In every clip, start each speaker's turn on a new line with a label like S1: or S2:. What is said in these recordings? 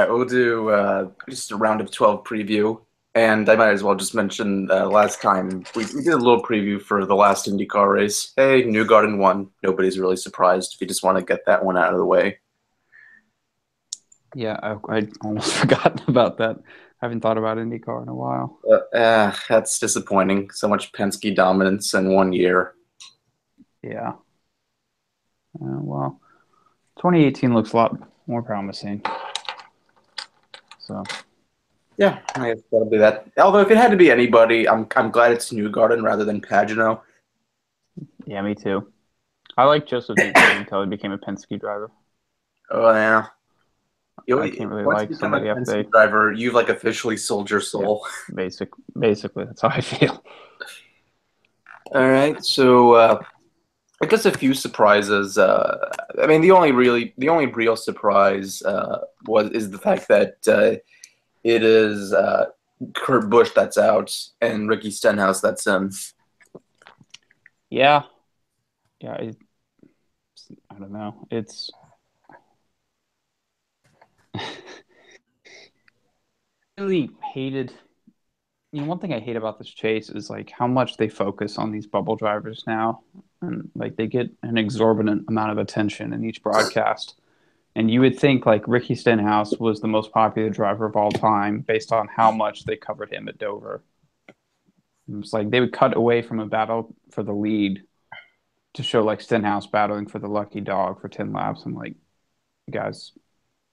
S1: We'll do just a round of 12 preview. And I might as well just mention last time we did a little preview for the last IndyCar race. Hey, Newgarden won. Nobody's really surprised if you just want to get that one out of the way.
S2: Yeah, I almost forgotten about that. I haven't thought about IndyCar in a while.
S1: That's disappointing. So much Penske dominance in one year.
S2: Yeah. Well, 2018 looks a lot more promising. So,
S1: Yeah, I guess that'll be that. Although if it had to be anybody, I'm glad it's Newgarden rather than Pagano.
S2: yeah, me too. I like Joseph Newgarden until he became a Penske driver.
S1: Oh yeah.
S2: I can't really
S1: Once you
S2: like
S1: become a
S2: somebody after
S1: Penske
S2: they,
S1: driver, you've like officially sold your
S2: yeah,
S1: soul.
S2: basically that's how I feel.
S1: All right, I guess a few surprises. I mean, the only real surprise is the fact that it is Kurt Busch that's out and Ricky Stenhouse that's in.
S2: Yeah, yeah. I don't know. It's really hated. One thing I hate about this chase is like how much they focus on these bubble drivers now, and like they get an exorbitant amount of attention in each broadcast. And you would think like Ricky Stenhouse was the most popular driver of all time based on how much they covered him at Dover. It's like they would cut away from a battle for the lead to show like Stenhouse battling for the lucky dog for 10 laps. I'm like, guys,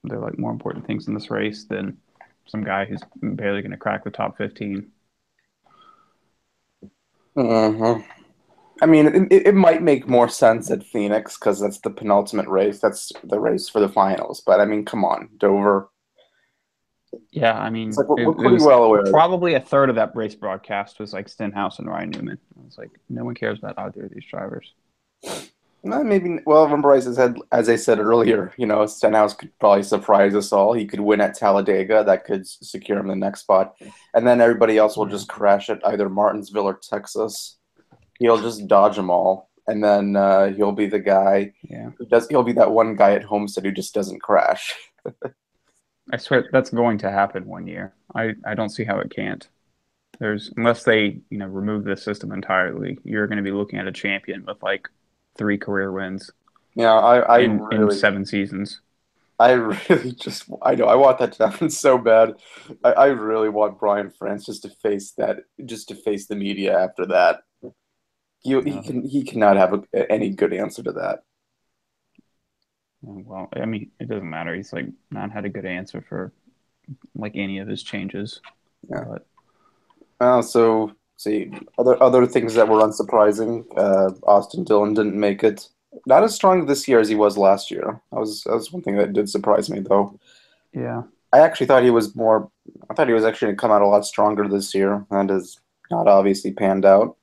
S2: there are like more important things in this race than some guy who's barely going to crack the top 15.
S1: Hmm. I mean, it might make more sense at Phoenix because that's the penultimate race. That's the race for the finals. But I mean, come on, Dover.
S2: Yeah, I
S1: It's
S2: mean,
S1: like
S2: it,
S1: we're
S2: it
S1: pretty
S2: was
S1: well aware.
S2: probably a third of that race broadcast was like Stenhouse and Ryan Newman. I was like, no one cares about either of these drivers.
S1: Maybe. Well, remember as I said earlier, Stenhouse could probably surprise us all. He could win at Talladega. That could secure him the next spot, and then everybody else will
S2: Yeah,
S1: just crash at either Martinsville or Texas. He'll just dodge them all, and then he'll be the guy
S2: yeah.
S1: who does. He'll be that one guy at Homestead who just doesn't crash.
S2: I swear that's going to happen one year. I don't see how it can't. There's unless they remove this system entirely, you're going to be looking at a champion with like 3 career wins
S1: Yeah,
S2: in 7 seasons.
S1: I really I know, I want that to happen so bad. I really want Brian France just to face the media after that.
S2: Uh,
S1: He cannot have any good answer to that.
S2: well, I mean, it doesn't matter. He's like not had a good answer for like any of his changes,
S1: Yeah.
S2: but
S1: So see other things that were unsurprising. Austin Dillon didn't make it. Not as strong this year as he was last year. That was one thing that did surprise me though.
S2: yeah,
S1: I actually thought he was more. I thought he was actually going to come out a lot stronger this year. That has not obviously panned out.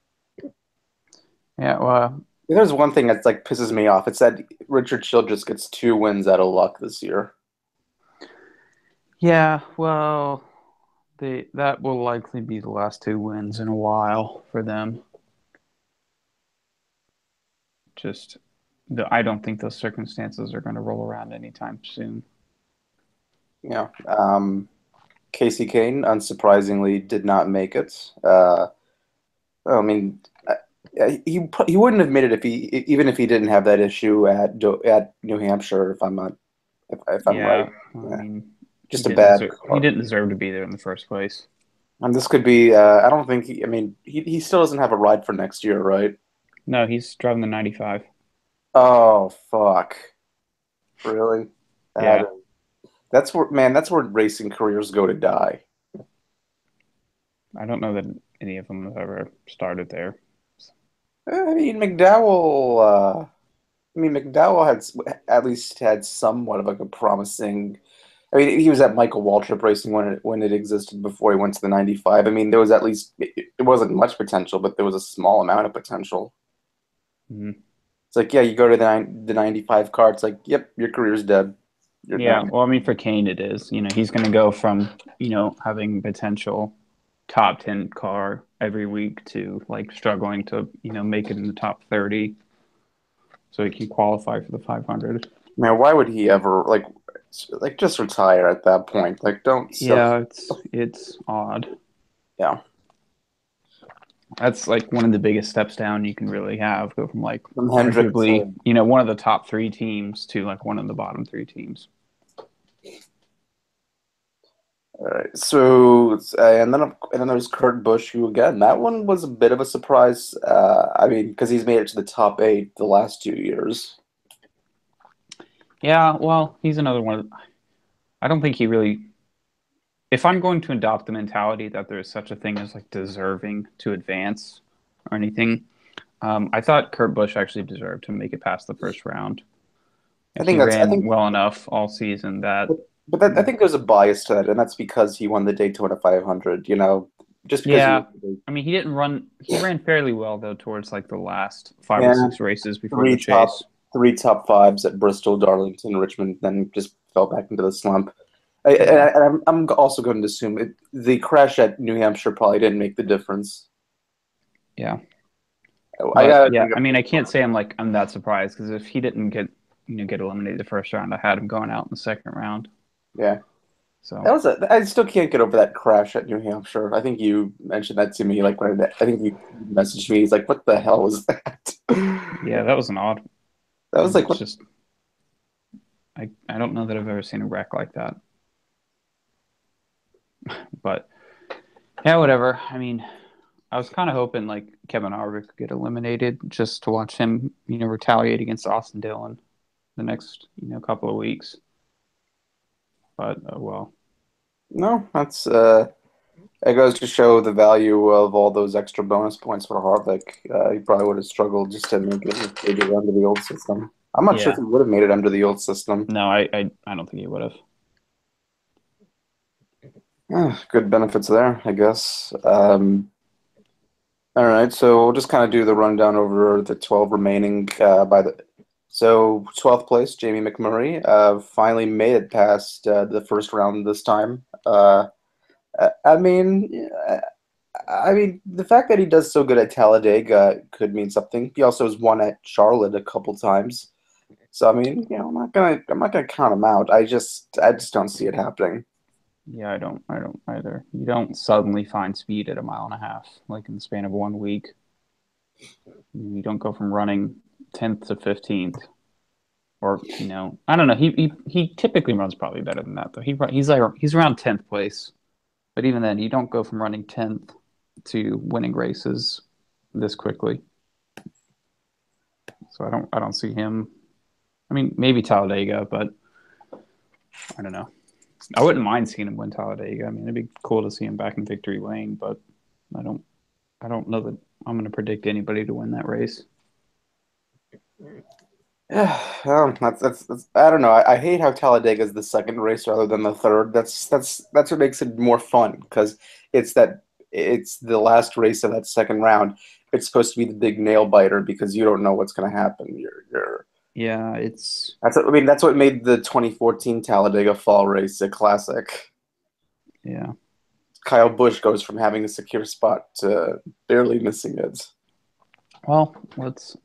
S2: yeah. Well,
S1: There's one thing that's like pisses me off. It's that Richard Childress gets 2 wins out of luck this year.
S2: yeah. Well, that will likely be the last 2 wins in a while for them. Just I don't think those circumstances are going to roll around anytime soon.
S1: Yeah. Casey Kane, unsurprisingly, did not make it. I mean, he wouldn't have made it if he even if he didn't have that issue at New Hampshire. If I'm right,
S2: Yeah, I
S1: yeah,
S2: mean,
S1: just a bad
S2: he
S1: car.
S2: didn't deserve to be there in the first place.
S1: And this could be. I don't think. I mean, he still doesn't have a ride for next year, right?
S2: No, he's driving the 95.
S1: Oh fuck! Really? That
S2: Yeah,
S1: is, that's where man. That's where racing careers go to die.
S2: I don't know that any of them have ever started there.
S1: I mean, McDowell. McDowell at least had somewhat of like a promising. I mean, he was at Michael Waltrip Racing when it existed before he went to the 95. I mean, there was at least it wasn't much potential, but there was a small amount of potential.
S2: Mhm.
S1: It's like, yeah, you go to the 95 car. It's like, yep, your career's dead. You're
S2: Yeah,
S1: done.
S2: well, I mean, for Kane, it is. He's going to go from having potential top 10 car every week to like struggling to make it in the top 30 so he can qualify for the 500.
S1: Man, why would he ever like just retire at that point? Like, don't sell.
S2: Yeah, it's odd.
S1: Yeah,
S2: That's like one of the biggest steps down you can really have. Go from like
S1: from Hendrick
S2: arguably,
S1: to.
S2: one of the top three teams to like one of the bottom three
S1: All right. So, and then there's Kurt Busch, who again, that one was a bit of a surprise. I mean, because he's made it to the top eight the last 2 years.
S2: Yeah, well, he's another one. I don't think he really. If I'm going to adopt the mentality that there is such a thing as like deserving to advance or anything, I thought Kurt Busch actually deserved to make it past the first round.
S1: I
S2: Like he
S1: think that's. I
S2: ran
S1: think,
S2: well enough all season that,
S1: but I think there's a bias to that, and that's because he won the Daytona 500. Just because he.
S2: yeah. I mean, he didn't run. He ran fairly well though towards like the last five or
S1: Yeah,
S2: six races before the
S1: three
S2: chase.
S1: top three top fives at Bristol, Darlington, Richmond, then just fell back into the slump.
S2: Yeah,
S1: I'm also going to assume the crash at New Hampshire probably didn't make the difference.
S2: yeah.
S1: I
S2: But
S1: gotta
S2: yeah,
S1: think
S2: I mean, I can't say I'm that surprised because if he didn't get eliminated the first round, I had him going out in the second round.
S1: yeah.
S2: So
S1: I still can't get over that crash at New Hampshire. I think you mentioned that to me, like I think you messaged me. He's like, "What the hell was that?"
S2: yeah, that was an odd.
S1: That was like,
S2: It's
S1: "What?"
S2: just I don't know that I've ever seen a wreck like that. But yeah, whatever. I mean, I was kind of hoping like Kevin Harvick could get eliminated just to watch him, retaliate against Austin Dillon the next, couple of weeks. But well,
S1: No, that's it goes to show the value of all those extra bonus points for Harvick. He probably would have struggled just to make it if they did under the old system. I'm not sure if
S2: yeah,
S1: he would have made it under the old system.
S2: no, I don't think he would have.
S1: Good benefits there, I guess. All right, so we'll just kind of do the rundown over the 12 remaining so 12th place, Jamie McMurray, finally made it past the first round this time. I mean, the fact that he does so good at Talladega could mean something. He also has won at Charlotte a couple times. So I mean, I'm not gonna count him out. I just don't see it happening.
S2: Yeah, I don't either. You don't suddenly find speed at a mile and a half like in the span of 1 week. You don't go from running 10th to 15th, or I don't know. He typically runs probably better than that though. He's around 10th place, but even then, you don't go from running 10th to winning races this quickly. So I don't see him. I mean, maybe Talladega, but I don't know. I wouldn't mind seeing him win Talladega. I mean, it'd be cool to see him back in victory lane, but I don't I don't know that I'm going to predict anybody to win that race.
S1: Yeah, that's I don't know. I hate how Talladega is the second race rather than the third. That's what makes it more fun because it's that it's the last race of that second round. It's supposed to be the big nail biter because you don't know what's going to happen. You're
S2: Yeah, it's
S1: that's what made the 2014 Talladega Fall race a classic.
S2: yeah.
S1: Kyle Busch goes from having a secure spot to barely missing it.
S2: Well,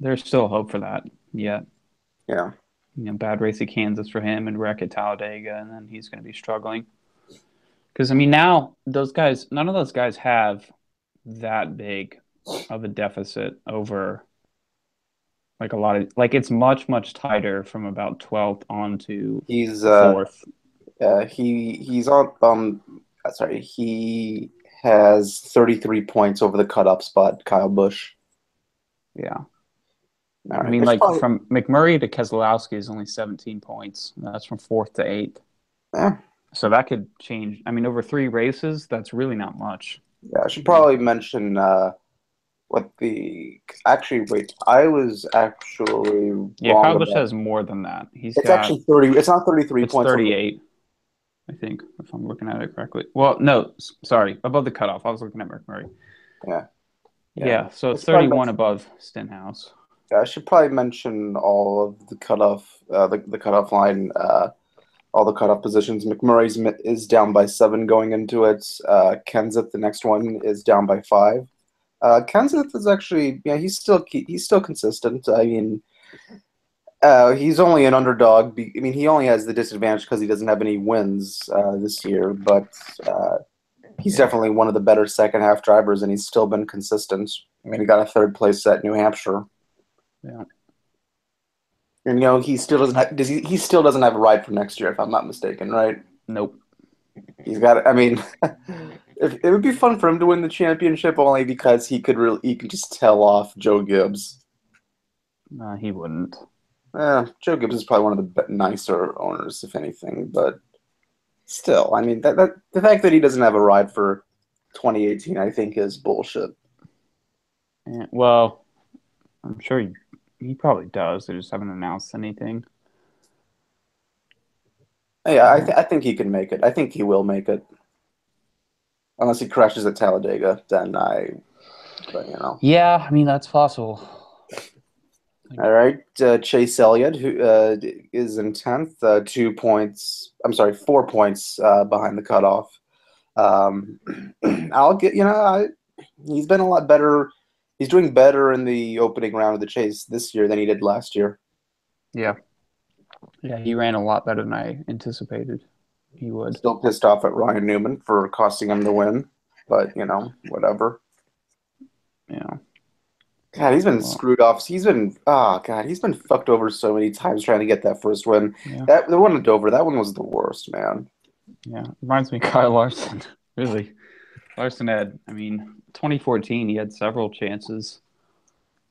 S2: there's still hope for that yet.
S1: Yeah.
S2: Bad race at Kansas for him and wreck at Talladega, and then he's going to be struggling. Because I mean, now those guys, none of those guys have that big of a deficit over like a lot of like it's much tighter from about 12th on to
S1: He's
S2: 4th.
S1: he's on sorry, he has 33 points over the cutoff spot, Kyle Busch.
S2: Yeah.
S1: All
S2: I
S1: right.
S2: mean,
S1: It's
S2: like
S1: probably
S2: from McMurray to Keselowski is only 17 points. That's from 4th to 8th.
S1: yeah,
S2: So that could change. I mean, over 3 races, that's really not much.
S1: yeah, I should
S2: You know?
S1: probably mention what the actually wait, I was actually
S2: Yeah,
S1: wrong
S2: Kyle Busch
S1: about
S2: has more than that.
S1: it's actually 30, it's not 33
S2: It's
S1: points over
S2: 38, I think, if I'm looking at it correctly. Well, no, sorry, above the cutoff. I was looking at McMurray.
S1: yeah, yeah.
S2: Yeah, so
S1: I
S2: it's
S1: should probably
S2: 31
S1: mention
S2: above Stenhouse.
S1: yeah, I should probably mention all of the cutoff the cutoff line all the cutoff positions. McMurray's is down by 7 going into it. Kenseth, the next one, is down by 5. Kenseth is actually, yeah, he's still consistent. I mean, He's only an underdog. I mean, he only has the disadvantage because he doesn't have any wins this year, but uh, he's
S2: Yeah,
S1: definitely one of the better second half drivers, and he's still been consistent. I mean, he got a third place at New Hampshire,
S2: yeah.
S1: and he still doesn't have, he still doesn't have a ride for next year, if I'm not mistaken, right?
S2: Nope.
S1: He's got. I mean, it would be fun for him to win the championship only because he could just tell off Joe Gibbs.
S2: He wouldn't.
S1: Joe Gibbs is probably one of the nicer owners, if anything, but still, I mean, that the fact that he doesn't have a ride for 2018, I think, is bullshit.
S2: Yeah, well, I'm sure he probably does. They just haven't announced anything.
S1: Yeah,
S2: Yeah.
S1: I think he can make it. I think he will make it, unless he crashes at Talladega. But
S2: Yeah, I mean that's possible. Like,
S1: All right, Chase Elliott, who is in 10th, 2 points. I'm sorry, 4 points behind the cutoff. Um, I'll get, he's been a lot better. He's doing better in the opening round of the chase this year than he did last year.
S2: yeah, yeah, he ran a lot better than I anticipated he would.
S1: Still pissed off at Ryan Newman for costing him the win, but whatever.
S2: Yeah.
S1: God, he's been
S2: Well,
S1: screwed off. God, he's been fucked over so many times trying to get that first win.
S2: yeah,
S1: The one at Dover, that one was the worst, man.
S2: yeah. Reminds me of Kyle Larson. Really, Larson had. I mean, 2014, he had several chances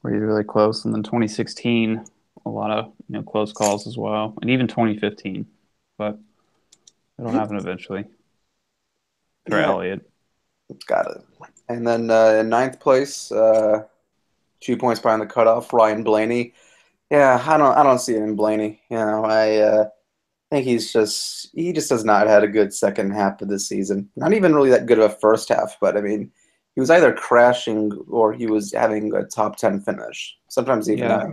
S2: where he's really close, and then 2016, a lot of close calls as well, and even 2015. But it'll happen eventually for
S1: Yeah,
S2: Elliott.
S1: got it. And then in ninth place, 2 points behind the cutoff, Ryan Blaney. Yeah, I don't see it in Blaney. I think he just has not had a good second half of the season. Not even really that good of a first half, but I mean, he was either crashing or he was having a top 10 finish. Sometimes even
S2: Yeah,
S1: a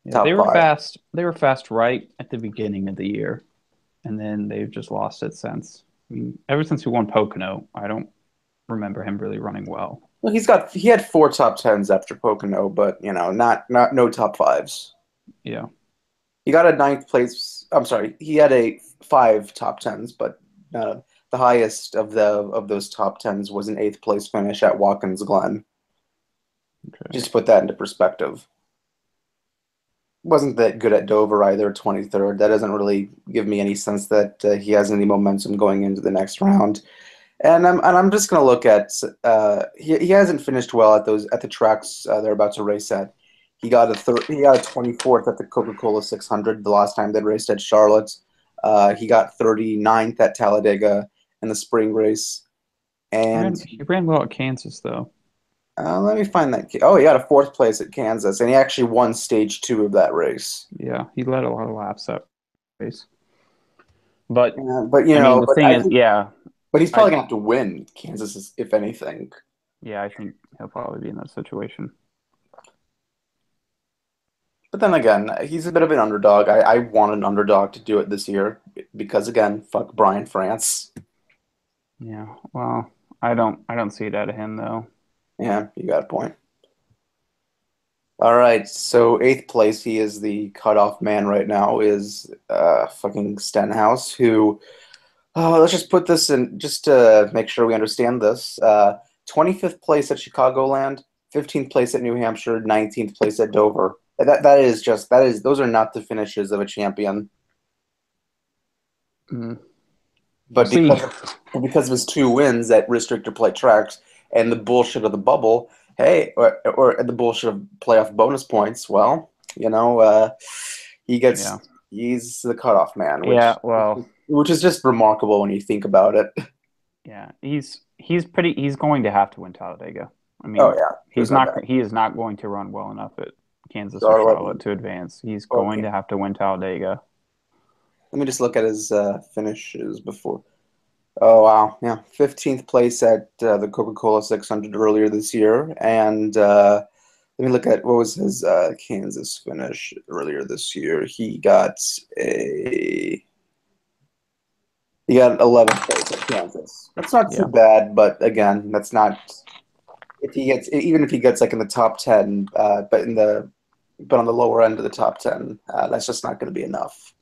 S2: yeah. They
S1: top
S2: were
S1: five.
S2: fast. They were fast right at the beginning of the year, and then they've just lost it since. I mean, ever since he won Pocono, I don't remember him really running well.
S1: Well, he had four top tens after Pocono, but not no top fives.
S2: Yeah,
S1: He got a ninth place. I'm sorry, he had a five top tens, but the highest of those top tens was an eighth place finish at Watkins Glen.
S2: okay.
S1: Just to put that into perspective. Wasn't that good at Dover either, 23rd. That doesn't really give me any sense that he has any momentum going into the next round. And I'm just gonna look at he hasn't finished well at the tracks they're about to race at. He got a 24th at the Coca-Cola 600 the last time they raced at Charlotte. He got 39th at Talladega in the spring race. And
S2: He ran well at Kansas though.
S1: let me find that. Oh, he got a fourth place at Kansas, and he actually won stage two of that race.
S2: Yeah, he led a lot of laps that race. But
S1: But
S2: I mean, the
S1: but
S2: thing
S1: I
S2: is,
S1: think,
S2: yeah,
S1: but he's
S2: I
S1: probably gonna have to win Kansas if anything.
S2: yeah, I think he'll probably be in that situation.
S1: But then again, he's a bit of an underdog. I want an underdog to do it this year because again, fuck Brian France.
S2: Yeah, well, I don't see it out of him though.
S1: Yeah, you got a point. All right, so eighth place, he is the cutoff man right now, is fucking Stenhouse, who let's just put this in just to make sure we understand this. 25th place at Chicagoland, 15th place at New Hampshire, 19th place at Dover. Those are not the finishes of a champion.
S2: Mm, we'll
S1: But
S2: see.
S1: because of his two wins at restrictor play tracks and the bullshit of the bubble, hey, or the bullshit of playoff bonus points, well, he
S2: Yeah,
S1: gets he's the cutoff man,
S2: yeah. Well,
S1: which is just remarkable when you think about it.
S2: yeah. He's going to have to win Talladega. I
S1: Oh
S2: mean,
S1: yeah, there's no doubt.
S2: he is not going to run well enough at Kansas or
S1: Charlotte,
S2: Charlotte to advance. He's going
S1: okay.
S2: to have to win Talladega.
S1: Let me just look at his finishes before. Oh wow, yeah, 15th place at the Coca-Cola 600 earlier this year, and let me look at what was his Kansas finish earlier this year. He got 11th place at Kansas. That's not too
S2: Yeah,
S1: bad, but again, that's not if he gets even if he gets like in the top 10, but in the but on the lower end of the top 10, that's just not going to be enough.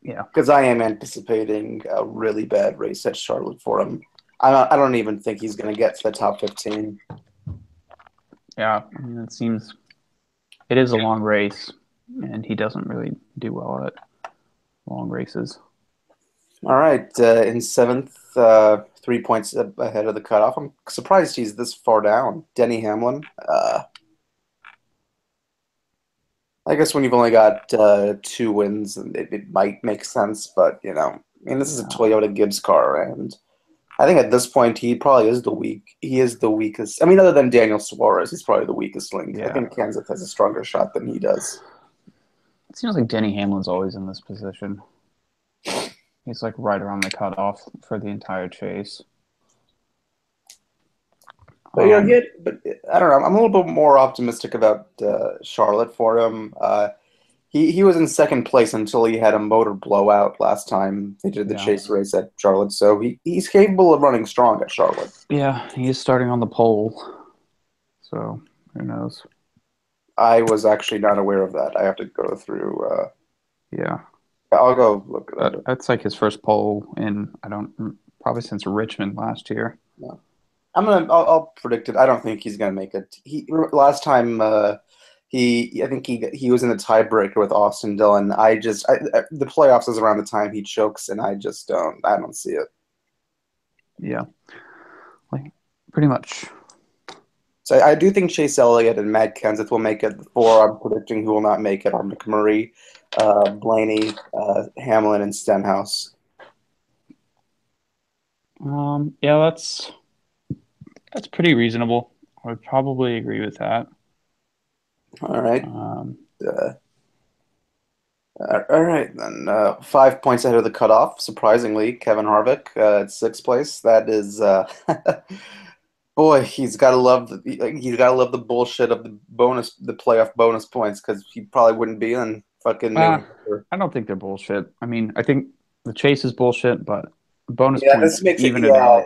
S2: Yeah.
S1: Because I am anticipating a really bad race at Charlotte for him. I don't even think he's going to get to the top 15.
S2: Yeah. I mean, it is a long race, and he doesn't really do well at long races.
S1: All right, in seventh, 3 points ahead of the cutoff. I'm surprised he's this far down. Denny Hamlin. I guess when you've only got 2 wins, it might make sense, but I mean, this is a
S2: Yeah.
S1: Toyota Gibbs car, and I think at this point he probably is the weak. He is the weakest. I mean, other than Daniel Suarez, he's probably the weakest link. I
S2: Yeah.
S1: think Kansas has a stronger shot than he does.
S2: It seems like Denny Hamlin's always in this position. He's like right around the cutoff for the entire chase.
S1: But but I don't know. I'm a little bit more optimistic about Charlotte for him. He was in second place until he had a motor blowout last time they did the
S2: Yeah.
S1: chase race at Charlotte. So he's capable of running strong at Charlotte.
S2: Yeah, he is starting on the pole. So who knows?
S1: I was actually not aware of that. I have to go through.
S2: Yeah.
S1: I'll go look at it.
S2: That's like his first pole in I don't probably since Richmond last year.
S1: No. I'll predict it. I don't think he's gonna make it. He last time I think he was in the tiebreaker with Austin Dillon. The playoffs is around the time he chokes, and I don't see it.
S2: Yeah. Like pretty much.
S1: So I do think Chase Elliott and Matt Kenseth will make it. The four I'm predicting who will not make it are McMurray, Blaney, Hamlin, and Stenhouse.
S2: Yeah, that's pretty reasonable. I would probably agree with that.
S1: All right.
S2: Um,
S1: Uh, all right, then 5 points ahead of the cutoff. Surprisingly, Kevin Harvick at sixth place. That is, boy, he's got to love the bullshit of the playoff bonus points because he probably wouldn't be in fucking New
S2: uh,
S1: Hampshire.
S2: I don't think they're bullshit. I mean, I think the chase is bullshit, but bonus
S1: Yeah, this
S2: points
S1: makes it.
S2: even it
S1: Yeah,
S2: out.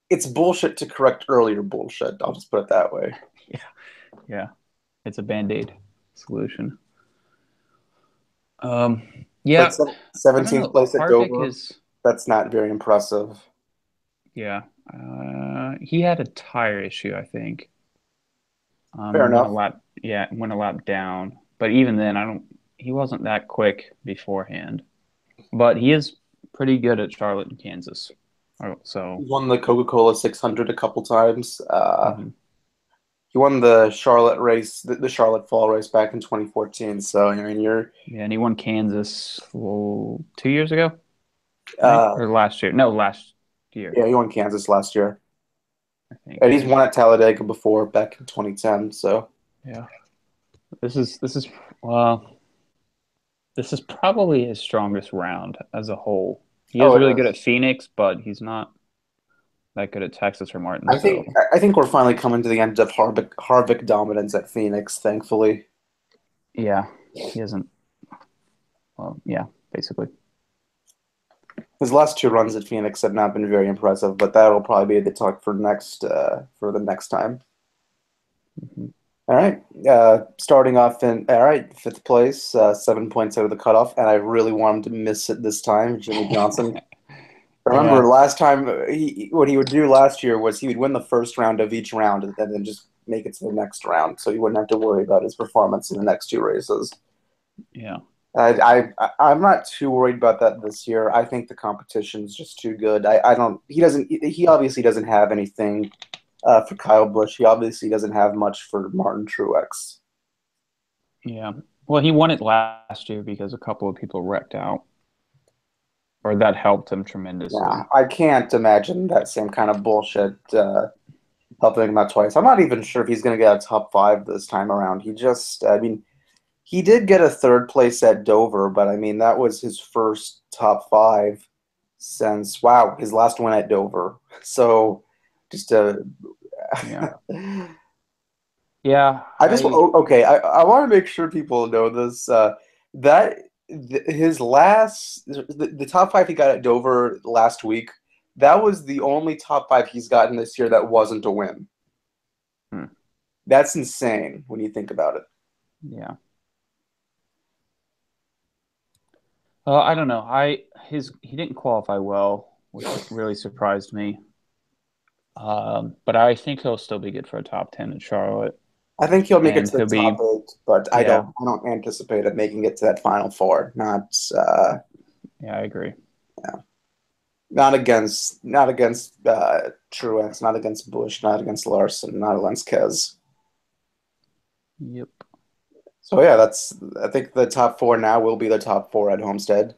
S1: it's bullshit to correct earlier bullshit. I'll just put it that way.
S2: Yeah, yeah. It's a band-aid solution.
S1: But
S2: Yeah, I don't
S1: 17th
S2: know.
S1: place at
S2: Harvick
S1: Dover.
S2: is,
S1: That's not very impressive.
S2: yeah. He had a tire issue, I think.
S1: Fair
S2: Went a
S1: enough.
S2: lap, yeah, went a lap down. But even then, I don't. He wasn't that quick beforehand. But he is pretty good at Charlotte and Kansas. Oh, so,
S1: He won the Coca-Cola 600 a couple times.
S2: mhm.
S1: He won the Charlotte race, the Charlotte Fall race back in 2014. So I mean,
S2: Yeah, and he won Kansas 2 years ago, I think,
S1: uh,
S2: or last year. No, last year,
S1: yeah, he won Kansas last year,
S2: I think.
S1: and he's won at Talladega before back in 2010. So
S2: Yeah, this is well, this is probably his strongest round as a whole. He
S1: oh,
S2: is
S1: it
S2: really good
S1: is.
S2: at Phoenix, but he's not that good at Texas or Martin.
S1: I think
S2: So
S1: I think we're finally coming to the end of Harvick dominance at Phoenix. Thankfully,
S2: yeah, he isn't. Well, yeah, basically.
S1: his last two runs at Phoenix have not been very impressive, but that'll probably be the talk for the next time.
S2: Hmm.
S1: All right. Starting off in all right, fifth place, 7 points out of the cutoff, and I really want him to miss it this time. Jimmy Johnson.
S2: Yeah,
S1: Remember last time what he would do last year was he would win the first round of each round and then just make it to the next round, so he wouldn't have to worry about his performance in the next two races.
S2: yeah,
S1: I'm not too worried about that this year. I think the competition's just too good. I don't. He obviously doesn't have anything for Kyle Busch. He obviously doesn't have much for Martin Truex.
S2: yeah. Well, he won it last year because a couple of people wrecked out, or that helped him
S1: Yeah,
S2: tremendously.
S1: I can't imagine that same kind of bullshit helping him out twice. I'm not even sure if he's going to get a top five this time around. I mean, he did get a third place at Dover, but I mean, that was his first top five since, wow, his last win at Dover. So just
S2: Yeah,
S1: I
S2: yeah.
S1: just,
S2: I
S1: okay, I want to make sure people know this. That his the top five he got at Dover last week, that was the only top five he's gotten this year that wasn't a win.
S2: hmm,
S1: That's insane when you think about it.
S2: Yeah. I don't know. He didn't qualify well, which really surprised me. But I think he'll still be good for a top 10 in Charlotte,
S1: I think he'll make it
S2: and
S1: to the
S2: he'll
S1: top
S2: be
S1: eight, but
S2: yeah,
S1: I don't anticipate it making it to that final four.
S2: yeah, I agree.
S1: Not against Truex, not against Bush, not against Larson, not against Kez.
S2: Yep.
S1: So yeah, that's I think the top four now will be the top four at Homestead.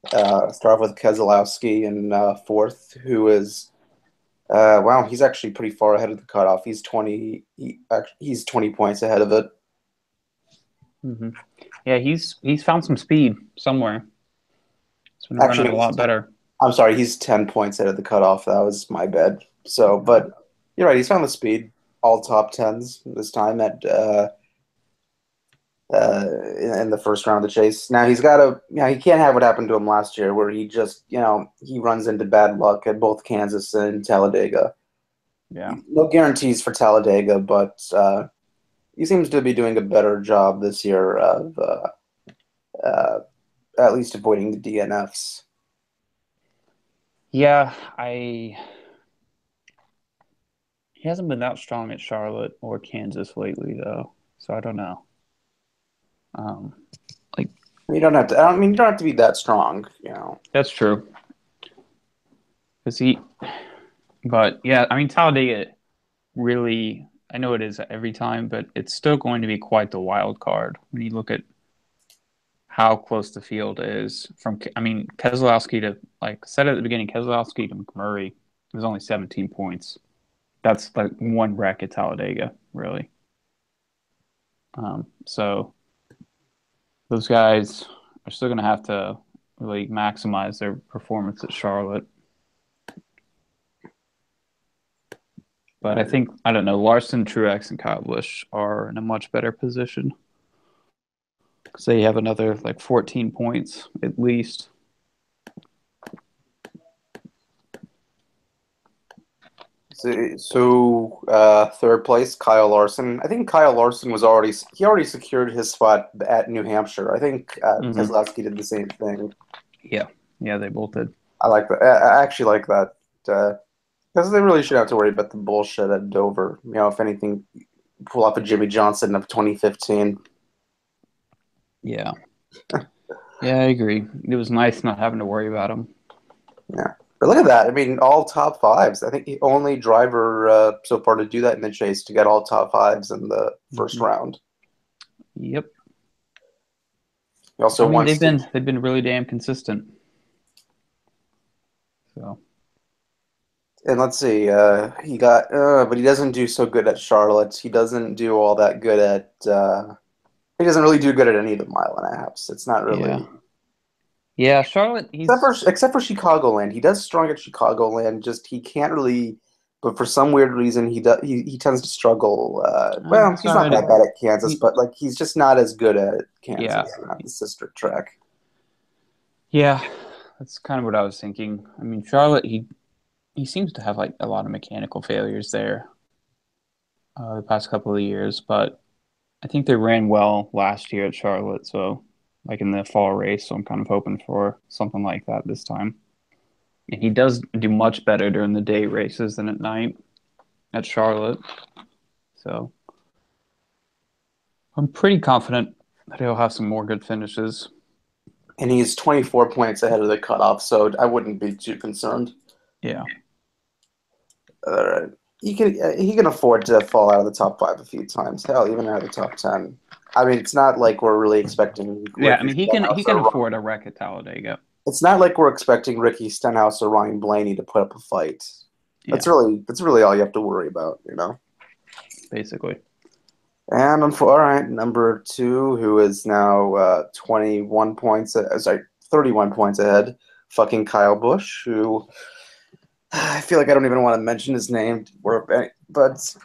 S1: Start off with Keselowski in fourth, who is wow, he's actually pretty far ahead of the cutoff. He's 20 points ahead of it.
S2: hmm Yeah, he's found some speed somewhere. He's been
S1: Actually,
S2: running
S1: no,
S2: a lot better.
S1: I'm sorry, he's 10 points ahead of the cutoff. That was my bad. So, but you're right, he's found the speed. All top tens this time at in the first round of the chase. Now he's got to, he can't have what happened to him last year, where he just, he runs into bad luck at both Kansas and Talladega.
S2: Yeah.
S1: No guarantees for Talladega, but he seems to be doing a better job this year of uh, at least avoiding the DNFs.
S2: Yeah, I he hasn't been that strong at Charlotte or Kansas lately though. So I don't know. Um like
S1: You don't have to. I mean, you don't have to be that strong.
S2: that's true. Cuz he but yeah, I mean Talladega really I know it is every time, but it's still going to be quite the wild card when you look at how close the field is from I mean Keselowski to like I said at the beginning Keselowski to McMurray was only 17 points. That's like one wreck at Talladega, really. So those guys are still going to have to really maximize their performance at Charlotte. But I think I don't know. Larson, Truex, and Kyle Busch are in a much better position because they have another like 14 points at least.
S1: Third place, Kyle Larson. I think Kyle Larson he already secured his spot at New Hampshire. I think
S2: Mm-hmm.
S1: Keselowski did the same thing.
S2: Yeah, yeah, they both did.
S1: I like that. I actually like that because they really shouldn't have to worry about the bullshit at Dover. If anything, pull off a Jimmy Johnson of 2015.
S2: Yeah, yeah, I agree. It was nice not having to worry about them.
S1: Yeah, but look at that. I mean, all top fives. I think the only driver so far to do that in the chase to get all top fives in the first
S2: Mm-hmm.
S1: round.
S2: Yep.
S1: He also
S2: I mean
S1: won.
S2: they've been really damn consistent. So
S1: And let's see, but he doesn't do so good at Charlotte. He doesn't do all that good he doesn't really do good at any of the mile and a halves. It's not
S2: yeah,
S1: really,
S2: yeah. Charlotte, he's
S1: except for Chicagoland. He does strong at Chicagoland. Just he can't really, but for some weird reason, he tends to struggle. Well,
S2: he's
S1: he's
S2: all
S1: not
S2: right.
S1: that bad at Kansas,
S2: He,
S1: but like he's just not as good at
S2: yeah,
S1: Kansas, not the sister track.
S2: yeah. That's kind of what I was thinking. I mean, Charlotte, he seems to have like a lot of mechanical failures there the past couple of years, but I think they ran well last year at Charlotte, so like in the fall race. So I'm kind of hoping for something like that this time. And he does do much better during the day races than at night at Charlotte. So I'm pretty confident that he'll have some more good finishes.
S1: And he's 24 points ahead of the cutoff, so I wouldn't be too concerned.
S2: Yeah.
S1: Uh, he can afford to fall out of the top five a few times. Hell, even out of the top 10. I mean, it's not like we're really expecting
S2: Yeah, I
S1: Ricky
S2: mean
S1: Stenhouse
S2: he can
S1: or
S2: afford a wreck at Talladega.
S1: it's not like we're expecting Ricky Stenhouse or Ryan Blaney to put up a fight.
S2: Yeah,
S1: That's really all you have to worry about.
S2: basically.
S1: And all right, number two, who is now 21 points, sorry, 31 points ahead, fucking Kyle Busch, who I feel like I don't even want to mention his name, but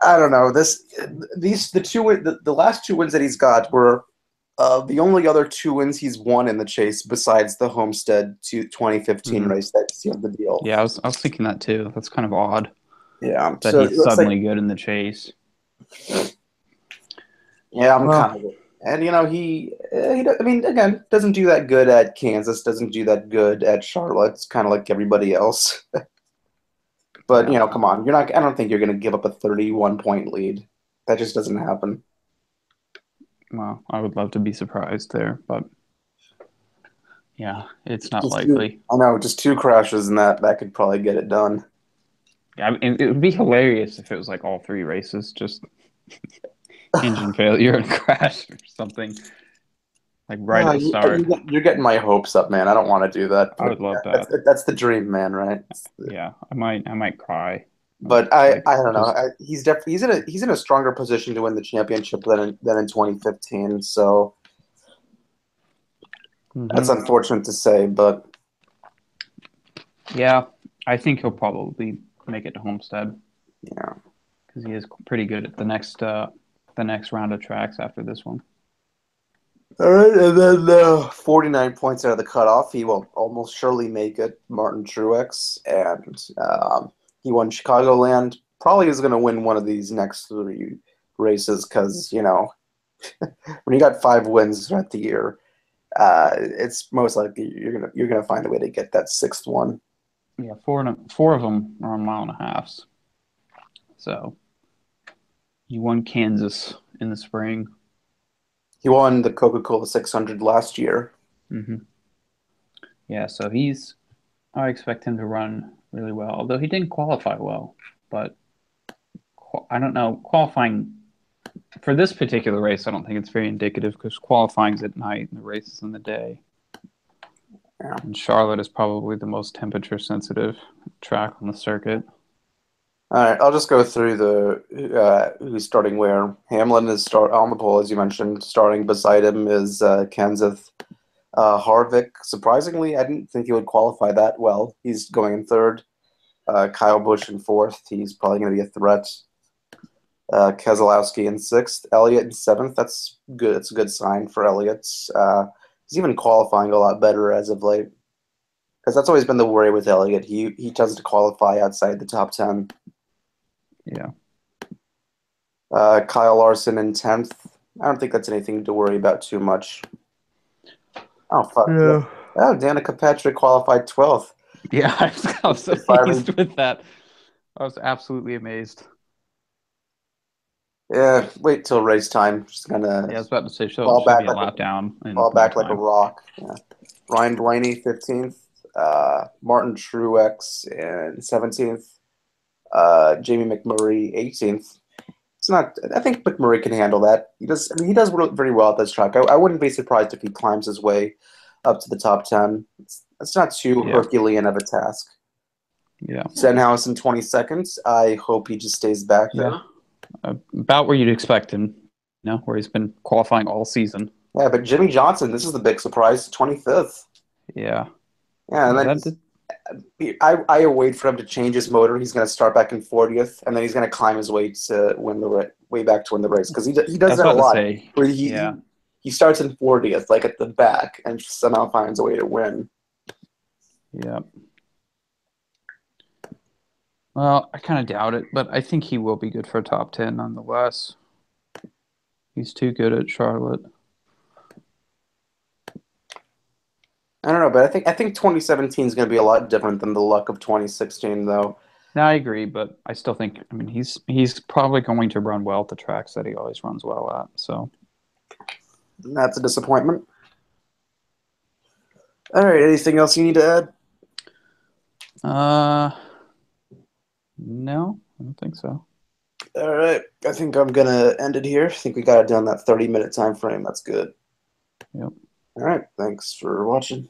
S1: I don't know. The last two wins that he's got were the only other two wins he's won in the chase besides the Homestead 2015
S2: hmm
S1: race that sealed the deal.
S2: Yeah, I was thinking that too. That's kind of odd
S1: Yeah,
S2: that
S1: so it
S2: he's
S1: looks like
S2: suddenly good in the chase.
S1: Yeah, I'm
S2: Well,
S1: kind of. And I mean, again, doesn't do that good at Kansas, doesn't do that good at Charlotte. It's kind of like everybody else. But
S2: yeah.
S1: come on, you're not. I don't think you're going to give up a 31-point lead. That just doesn't happen.
S2: Well, I would love to be surprised there, but yeah, it's not
S1: Just two,
S2: likely.
S1: I know, just two crashes and that could probably get it done.
S2: Yeah, I mean, it would be hilarious if it was like all three races, just engine failure and crash or something, like right at the start.
S1: You're getting my hopes up, man. I don't want to do that,
S2: I
S1: but
S2: would love
S1: yeah,
S2: that.
S1: that's the dream, man, right?
S2: Yeah, I might cry.
S1: But I
S2: Like
S1: don't know.
S2: just
S1: He's definitely he's in a stronger position to win the championship than in 2015. So that's
S2: hmm.
S1: unfortunate to say, but
S2: Yeah, I think he'll probably make it to Homestead
S1: yeah.
S2: because he is pretty good at the next round of tracks after this one.
S1: All right, and then 49 points out of the cutoff. He will almost surely make it, Martin Truex, and he won Chicagoland. Probably is going to win one of these next three races because when you got 5 wins throughout the year, it's most likely you're gonna find a way to get that sixth one.
S2: Yeah, four of them are on mile and a halves. So he won Kansas in the spring.
S1: He won the Coca-Cola 600 last year.
S2: hmm Yeah, so I expect him to run really well, although he didn't qualify well. But I don't know. Qualifying for this particular race, I don't think it's very indicative because qualifying's at night and the race is in the day.
S1: Yeah.
S2: And Charlotte is probably the most temperature sensitive track on the circuit.
S1: All right, I'll just go through the who's starting where. Hamlin is start on the pole, as you mentioned. Starting beside him is Kenseth. Harvick, surprisingly, I didn't think he would qualify that well. He's going in third. Kyle Busch in fourth. He's probably going to be a threat. Keselowski in sixth. Elliott in seventh. That's good. It's a good sign for Elliott. He's even qualifying a lot better as of late. Because that's always been the worry with Elliott. He tends to qualify outside the top 10.
S2: Yeah.
S1: Kyle Larson in 10th. I don't think that's anything to worry about too much. Oh, fuck. Yeah.
S2: Yeah.
S1: Oh, Danica Patrick qualified 12th.
S2: Yeah, I was
S1: Finally,
S2: amazed with that. I was absolutely amazed.
S1: yeah, wait till race time. Just gonna
S2: Yeah, I was about to say
S1: fall
S2: she'll
S1: back
S2: be a
S1: like a
S2: lap down in
S1: fall
S2: no
S1: back like a
S2: time.
S1: rock. Yeah. Ryan Blaney 15th. Martin Truex in 17th. Jamie McMurray 18th. It's not. I think McMurray can handle that. He does. I mean, he does very well at this track. I wouldn't be surprised if he climbs his way up to the top 10. It's not too
S2: Yeah.
S1: Herculean of a task.
S2: Yeah.
S1: Stenhouse in 20 seconds. I hope he just stays back
S2: Yeah.
S1: there.
S2: About where you'd expect him, where he's been qualifying all season.
S1: Yeah, but Jimmy Johnson, this is the big surprise, 25th.
S2: Yeah.
S1: Yeah, and
S2: Yeah,
S1: then
S2: that did,
S1: I wait for him to change his motor. He's going to start back in 40th, and then he's going to climb his way to win way back to win the race because he
S2: I
S1: does
S2: was
S1: that a
S2: about to
S1: lot.
S2: say,
S1: Where
S2: yeah.
S1: he starts in 40th, like at the back, and somehow finds a way to win.
S2: Yeah. Well, I kind of doubt it, but I think he will be good for a top 10 nonetheless. He's too good at Charlotte.
S1: I don't know, but I think 2017 is going to be a lot different than the luck of 2016, though.
S2: Now I agree, but I still think I mean he's probably going to run well at the tracks that he always runs well at. So
S1: That's a disappointment. All right, anything else you need to add?
S2: uh no, I don't think so.
S1: All right, I think I'm gonna end it here. I think we got it done that 30-minute time frame. That's good.
S2: Yep.
S1: All right, thanks for watching.